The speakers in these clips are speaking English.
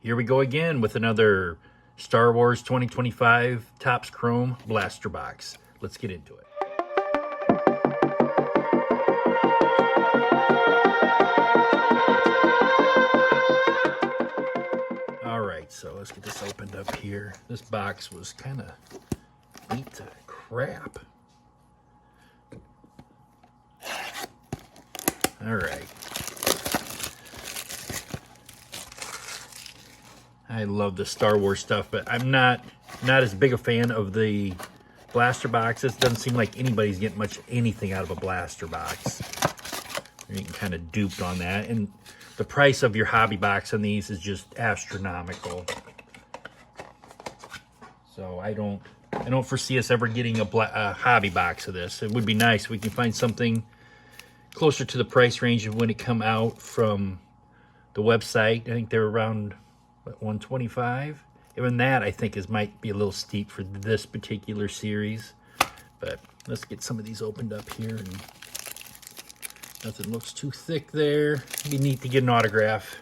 Here we go again with another Star Wars 2025 Topps Chrome Blaster Box. Let's get into it. All right, so let's get this opened up here. This box was kind of beat to crap. All right. I love the Star Wars stuff, but I'm not as big a fan of the blaster boxes. Doesn't seem like anybody's getting much anything out of a blaster box. You're getting kind of duped on that, and the price of your hobby box on these is just astronomical. So I don't foresee us ever getting a hobby box of this. It would be nice if we can find something closer to the price range of when it come out from the website. I think they're around $125. Even that I think might be a little steep for this particular series. But let's get some of these opened up here, and nothing looks too thick there. It'd be neat to get an autograph.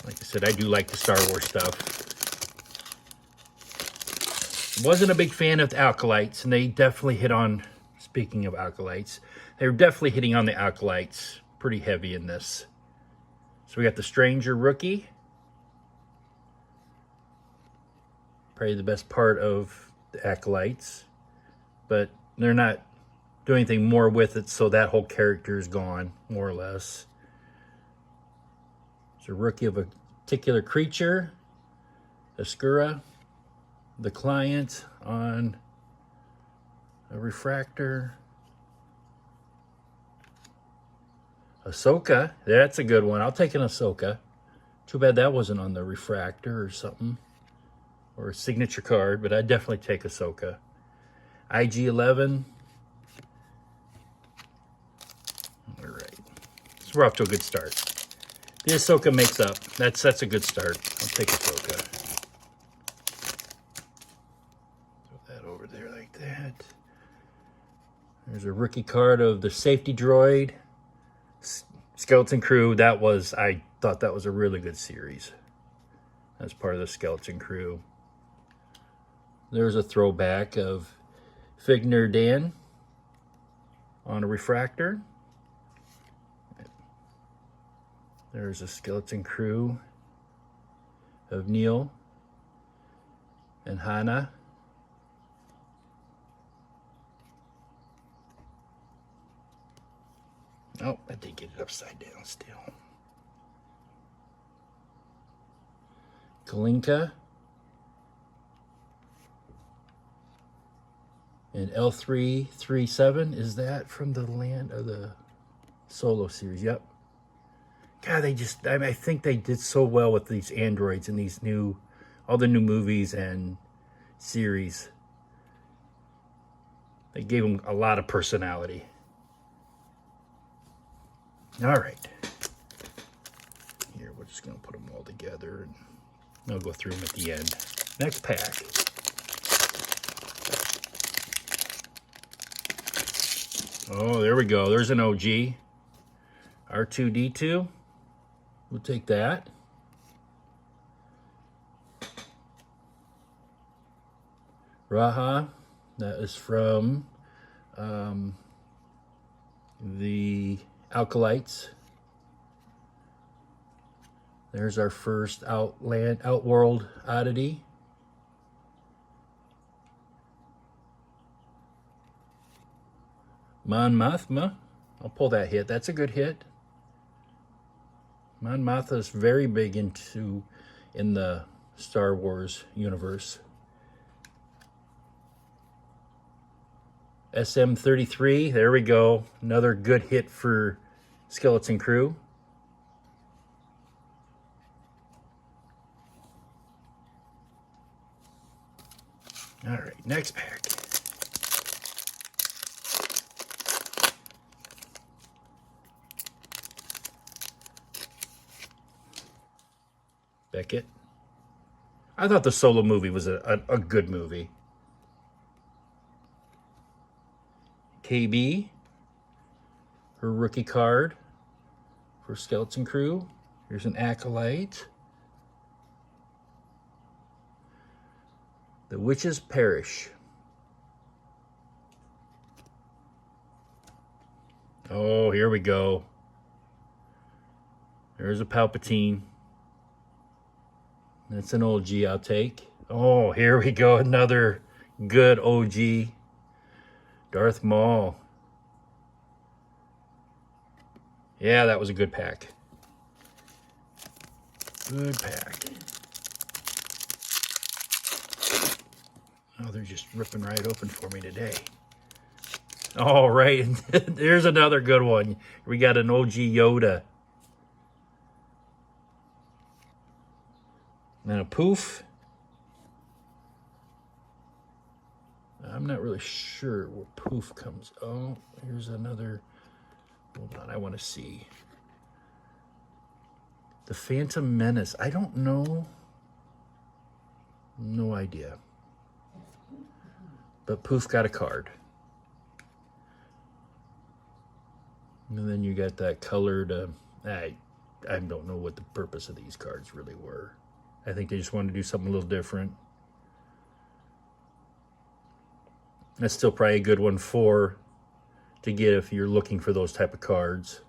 Like I said, I do like the Star Wars stuff. Wasn't a big fan of the Acolytes, and they definitely hit on, speaking of Acolytes, they were definitely hitting on the Acolytes pretty heavy in this. So we got the Stranger Rookie. Probably the best part of the Acolytes. But they're not doing anything more with it, so that whole character is gone, more or less. It's a rookie of a particular creature. Ascura. The client on a refractor. Ahsoka, that's a good one. I'll take an Ahsoka. Too bad that wasn't on the refractor or something, or a signature card, but I'd definitely take Ahsoka. IG-11. All right, so we're off to a good start. The Ahsoka makes up. That's a good start. I'll take Ahsoka. Throw that over there like that. There's a rookie card of the safety droid. Skeleton Crew, I thought that was a really good series. That's part of the Skeleton Crew. There's a throwback of Figner Dan on a refractor. There's a Skeleton Crew of Neil and Hannah. Oh, I did get it upside down still. Kalinka. And L337. Is that from the Land of the Solo series? Yep. God, I think they did so well with these androids and all the new movies and series. They gave them a lot of personality. All right. Here, we're just going to put them all together, and I'll go through them at the end. Next pack. Oh, there we go. There's an OG. R2-D2. We'll take that. Raha. That is from the Acolytes. There's our first Outworld oddity. Mon Mothma. I'll pull that hit. That's a good hit. Mon Mothma is very big in the Star Wars universe. SM-33. There we go. Another good hit for Skeleton Crew. All right, next pack. Beckett. I thought the Solo movie was a good movie. KB, her rookie card for Skeleton Crew. Here's an Acolyte. The Witches Perish. Oh, here we go. There's a Palpatine. That's an OG I'll take. Oh, here we go. Another good OG. Darth Maul. Yeah, that was a good pack. Good pack. Oh, they're just ripping right open for me today. All right, there's another good one. We got an OG Yoda. And a Poof. I'm not really sure where Poof comes. Oh, here's another. Hold on, I want to see. The Phantom Menace. I don't know. No idea. But Poof got a card. And then you got that colored. I don't know what the purpose of these cards really were. I think they just wanted to do something a little different. That's still probably a good one to get if you're looking for those type of cards.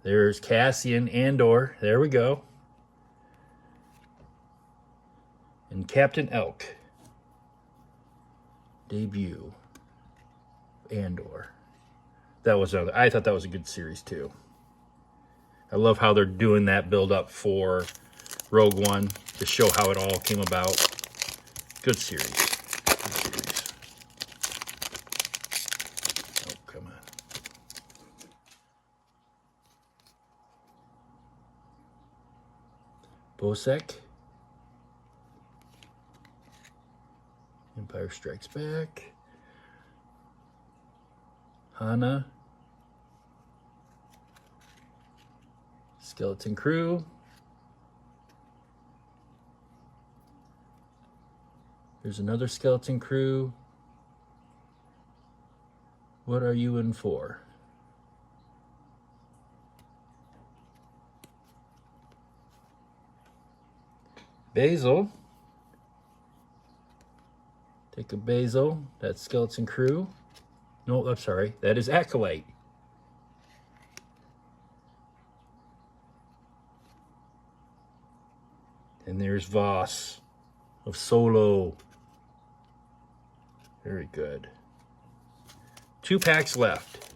There's Cassian Andor. There we go. And Captain Elk. Debut. Andor. That was another. I thought that was a good series too. I love how they're doing that build up for Rogue One to show how it all came about. Good series. Good series. Oh, come on. Bosek. Empire Strikes Back. Hana. Skeleton Crew. There's another Skeleton Crew. What are you in for? Basil. Take a Basil. That's Skeleton Crew. No, I'm sorry. That is Acolyte. And there's Voss of Solo. Very good. 2 packs left.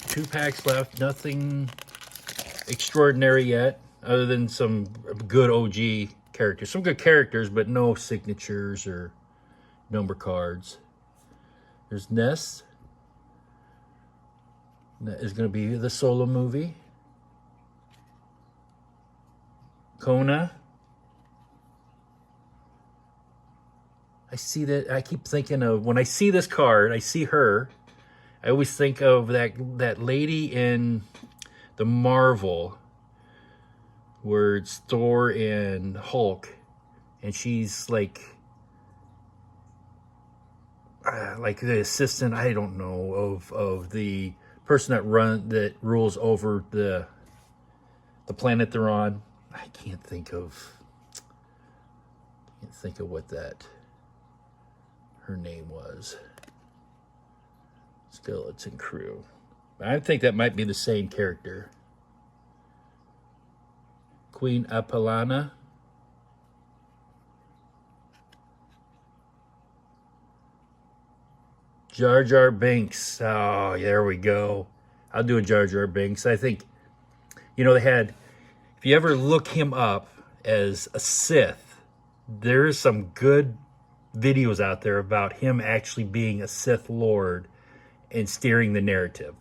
Two packs left. Nothing extraordinary yet, other than some good OG characters. Some good characters, but no signatures or number cards. There's Ness. That is going to be the Solo movie. Kona. I see that. I keep thinking of, when I see this card, I see her. I always think of that lady in the Marvel, where it's Thor and Hulk, and she's like the assistant. I don't know of the person that rules over the planet they're on. I can't think of what her name was. Skeleton Crew. I think that might be the same character. Queen Apolana. Jar Jar Binks. Oh, there we go. I'll do a Jar Jar Binks. I think, they had, if you ever look him up as a Sith, there's some good videos out there about him actually being a Sith Lord and steering the narrative.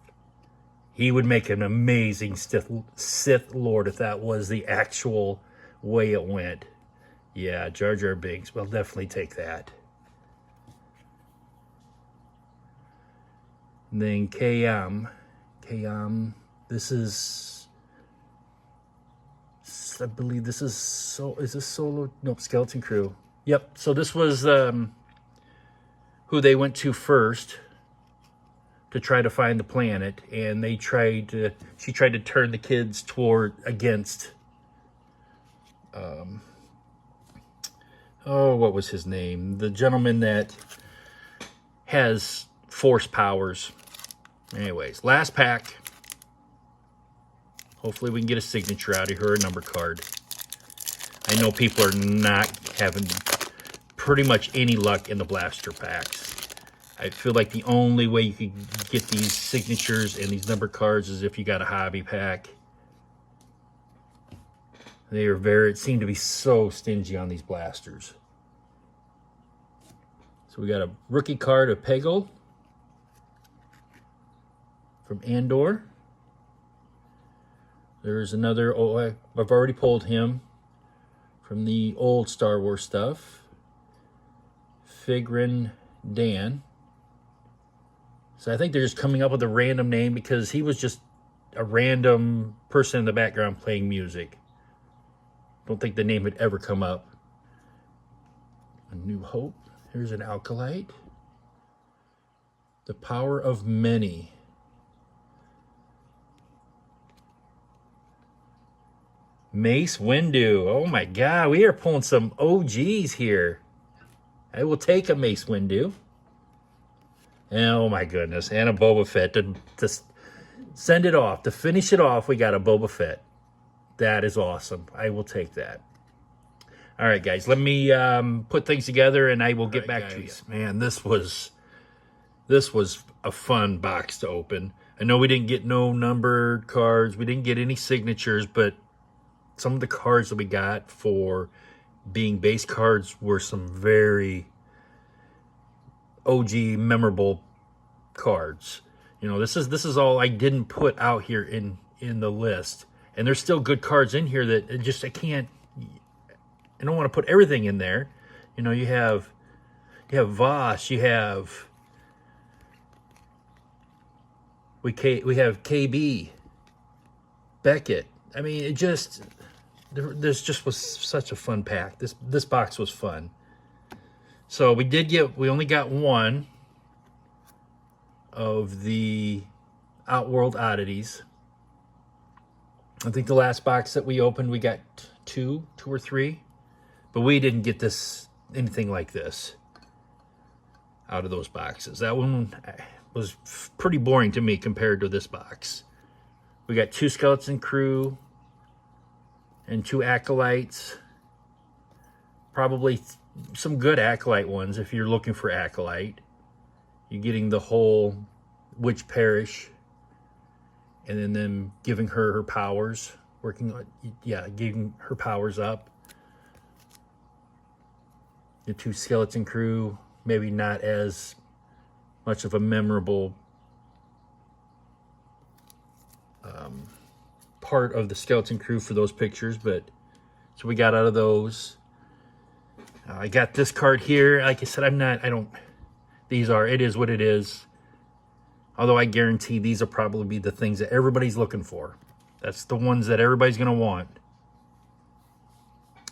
He would make an amazing Sith Lord if that was the actual way it went. Yeah, Jar Jar Binks. We'll definitely take that. And then Kayam. This is, is this Solo? No, Skeleton Crew. Yep. So this was who they went to first to try to find the planet, and she tried to turn the kids against what was his name? The gentleman that has force powers. Anyways, last pack. Hopefully we can get a signature out of her, a number card. I know people are not having pretty much any luck in the blaster packs. I feel like the only way you could get these signatures and these number cards is if you got a hobby pack. It seem to be so stingy on these blasters. So we got a rookie card of Peggle from Andor. There's another, I've already pulled him from the old Star Wars stuff. Figrin Dan. So I think they're just coming up with a random name because he was just a random person in the background playing music. Don't think the name had ever come up. A New Hope. Here's an Alkalite. The Power of Many. Mace Windu. Oh my God, we are pulling some OGs here. I will take a Mace Windu. Oh my goodness, and a Boba Fett to send it off. To finish it off, we got a Boba Fett. That is awesome. I will take that. All right, guys, let me put things together, and I will get back to you. Man, this was a fun box to open. I know we didn't get no numbered cards. We didn't get any signatures, but some of the cards that we got for being base cards were some very OG memorable cards. You know, this is all I didn't put out here in the list. And there's still good cards in here that I don't want to put everything in there. You know, you have Voss, we have KB, Beckett. I mean, this just was such a fun pack. This box was fun. So we only got one of the Outworld Oddities. I think the last box that we opened, we got two or three, but we didn't get anything like this out of those boxes. That one was pretty boring to me compared to this box. We got 2 Skeleton Crew and 2 Acolytes. Probably some good Acolyte ones if you're looking for Acolyte. You're getting the whole Witch Parish, and then them giving her powers, giving her powers up. The 2 Skeleton Crew, maybe not as much of a memorable part of the Skeleton Crew for those pictures, but so we got out of those. I got this card here. Like I said, it is what it is. Although I guarantee these will probably be the things that everybody's looking for. That's the ones that everybody's going to want.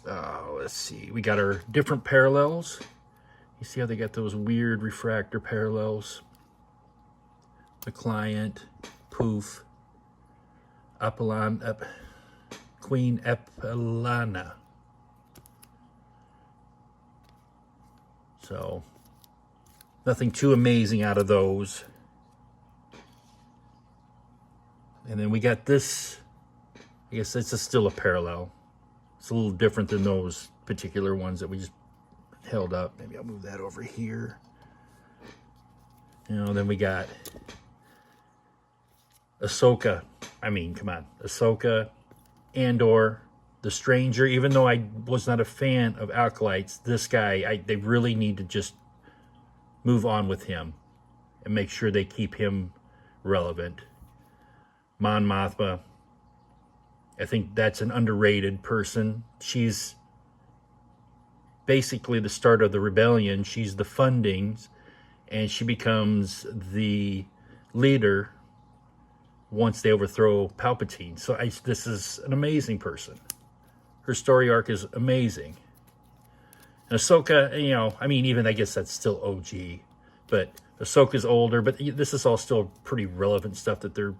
Let's see. We got our different parallels. You see how they got those weird refractor parallels? The Client, Poof, Queen Epilana. So, nothing too amazing out of those. And then we got this. I guess it's still a parallel. It's a little different than those particular ones that we just held up. Maybe I'll move that over here. You know, then we got Ahsoka. Ahsoka, Andor, The Stranger. Even though I was not a fan of Acolytes, this guy, they really need to just move on with him and make sure they keep him relevant. Mon Mothma, I think that's an underrated person. She's basically the start of the rebellion. She's the fundings, and she becomes the leader once they overthrow Palpatine. So this is an amazing person. Her story arc is amazing. And Ahsoka, even I guess that's still OG. But Ahsoka's older, but this is all still pretty relevant stuff that they're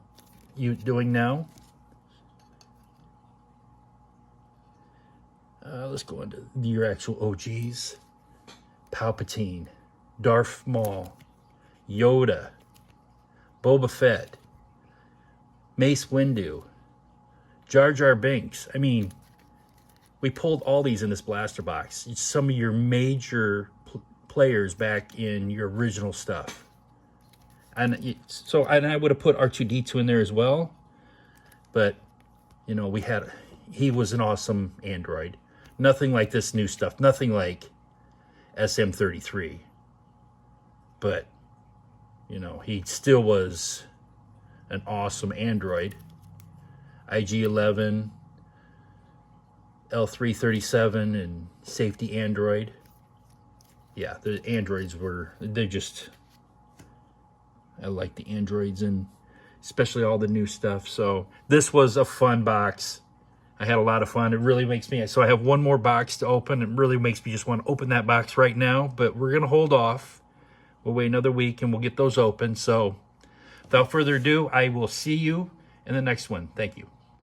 doing now. Let's go into your actual OGs. Palpatine, Darth Maul, Yoda, Boba Fett, Mace Windu, Jar Jar Binks. I mean, we pulled all these in this blaster box. It's some of your major players back in your original stuff. And so, and I would have put R2-D2 in there as well. But, you know, he was an awesome android. Nothing like this new stuff. Nothing like SM-33. But, you know, he still was an awesome android. IG-11, L3-37, and safety android. Yeah, the androids they're just, I like the androids, and especially all the new stuff. So this was a fun box. I had a lot of fun. It really makes me, so I have one more box to open. It really makes me just want to open that box right now, but we're going to hold off. We'll wait another week and we'll get those open. So without further ado, I will see you in the next one. Thank you.